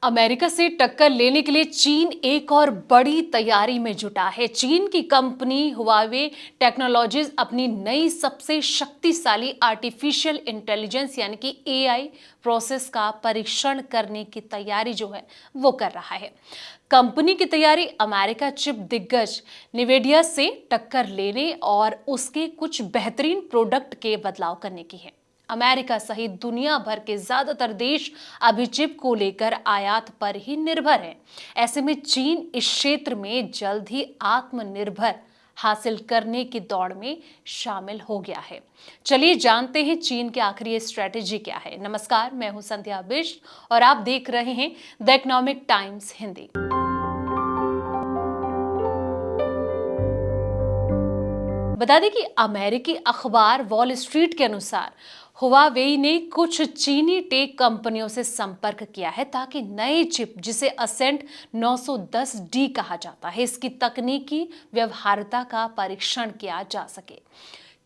America से टक्कर लेने के लिए चीन एक और बड़ी तैयारी में जुटा है। चीन की कंपनी हुआवे टेक्नोलॉजीज अपनी नई सबसे शक्तिशाली आर्टिफिशियल इंटेलिजेंस यानी कि एआई प्रोसेस का परीक्षण करने की तैयारी जो है वो कर रहा है। कंपनी की तैयारी अमेरिका चिप दिग्गज निवेडिया से टक्कर लेने और उसके कुछ बेहतरीन प्रोडक्ट के बदलाव करने की है। अमेरिका सहित दुनिया भर के ज्यादातर देश अभी चिप को लेकर आयात पर ही निर्भर हैं। ऐसे में चीन इस क्षेत्र में जल्द ही आत्मनिर्भर हासिल करने की दौड़ में शामिल हो गया है। चलिए जानते हैं चीन की आखिर ये स्ट्रेटेजी क्या है। नमस्कार, मैं हूं संध्या बिष्ट और आप देख रहे हैं द इकोनॉमिक टाइम्स हिंदी। बता दें कि अमेरिकी अखबार वॉल स्ट्रीट के अनुसार हुआवेई ने कुछ चीनी टेक कंपनियों से संपर्क किया है ताकि नए चिप जिसे असेंट 910D कहा जाता है, इसकी तकनीकी व्यवहार्यता का परीक्षण किया जा सके।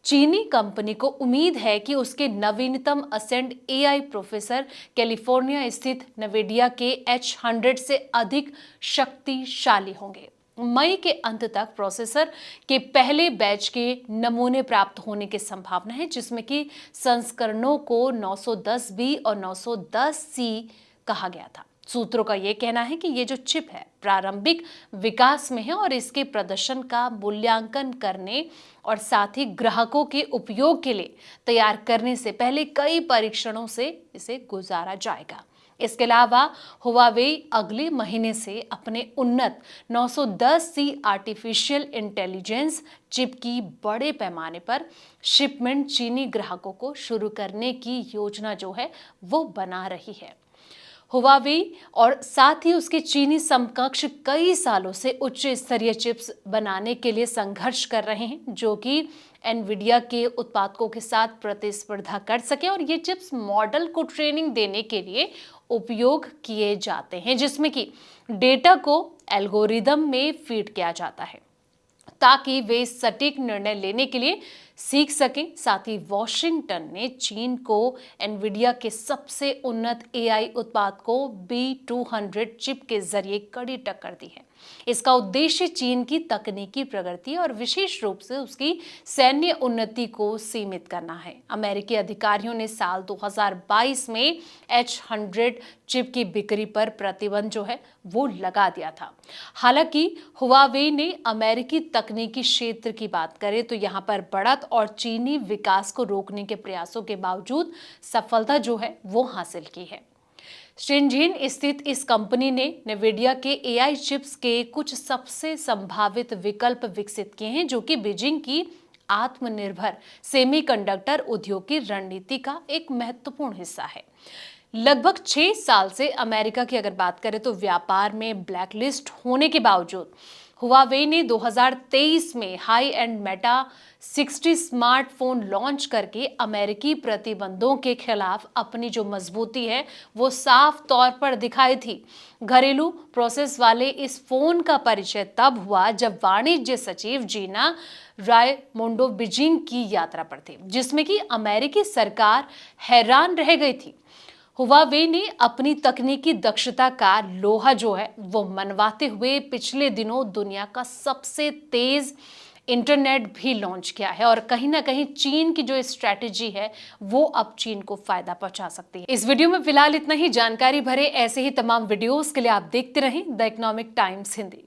चीनी कंपनी को उम्मीद है कि उसके नवीनतम असेंट एआई प्रोसेसर कैलिफोर्निया स्थित नवेडिया के H100 से अधिक शक्तिशाली होंगे। मई के अंत तक प्रोसेसर के पहले बैच के नमूने प्राप्त होने की संभावना है, जिसमें कि संस्करणों को 910B और 910C कहा गया था। सूत्रों का यह कहना है कि ये जो चिप है प्रारंभिक विकास में है और इसके प्रदर्शन का मूल्यांकन करने और साथ ही ग्राहकों के उपयोग के लिए तैयार करने से पहले कई परीक्षणों से इसे गुजारा जाएगा। इसके अलावा हुआवेई अगले महीने से अपने उन्नत 910C आर्टिफिशियल इंटेलिजेंस चिप की बड़े पैमाने पर शिपमेंट चीनी ग्राहकों को शुरू करने की योजना जो है वो बना रही है। हुआवेई और साथ ही उसके चीनी समकक्ष कई सालों से उच्च स्तरीय चिप्स बनाने के लिए संघर्ष कर रहे हैं, जो कि एनवीडिया के उत्पादकों के साथ प्रतिस्पर्धा कर सके। और ये चिप्स मॉडल को ट्रेनिंग देने के लिए उपयोग किए जाते हैं, जिसमें कि डेटा को एल्गोरिदम में फीड किया जाता है ताकि वे सटीक निर्णय लेने के लिए सीख सकें। साथ ही वॉशिंगटन ने चीन को एनवीडिया के सबसे उन्नत एआई उत्पाद को B200 चिप के जरिए कड़ी टक्कर दी है। इसका उद्देश्य चीन की तकनीकी प्रगति और विशेष रूप से उसकी सैन्य उन्नति को सीमित करना है। अमेरिकी अधिकारियों ने साल 2022 में H100 चिप की बिक्री पर प्रतिबंध जो है वो लगा दिया था। हालांकि हुआवेई ने अमेरिकी तकनीकी क्षेत्र की बात करें तो यहाँ पर बढ़त और चीनी विकास को रोकने के प्रयासों के बावजूद सफलता जो है वो हासिल की है। शेनझेन स्थित इस कंपनी ने नेविडिया के एआई चिप्स के कुछ सबसे संभावित विकल्प विकसित किए हैं, जो कि बीजिंग की आत्मनिर्भर सेमीकंडक्टर उद्योग की रणनीति का एक महत्वपूर्ण हिस्सा है। लगभग 6 साल से अमेरिका की अगर बात करें तो व्यापार में ब्लैकलिस्ट होने के बावजूद हुआवेई ने 2023 में high and Meta 60 smartphone launch करके अमेरिकी प्रतिबंधों के खिलाफ अपनी जो मजबूती है वो साफ तौर पर दिखाई थी। घरेलू प्रोसेस वाले इस फोन का परिचय तब हुआ जब वाणिज्य सचिव जीना रायमोंडो बीजिंग की यात्रा पर थे, जिसमें कि अमेरिकी सरकार हैरान रह गई थी। हुआवेई ने अपनी तकनीकी दक्षता का लोहा जो है वो मनवाते हुए पिछले दिनों दुनिया का सबसे तेज इंटरनेट भी लॉन्च किया है और कहीं ना कहीं चीन की जो स्ट्रैटेजी है वो अब चीन को फायदा पहुंचा सकती है। इस वीडियो में फिलहाल इतना ही। जानकारी भरे ऐसे ही तमाम वीडियोस के लिए आप देखते रहें द इकोनॉमिक टाइम्स हिंदी।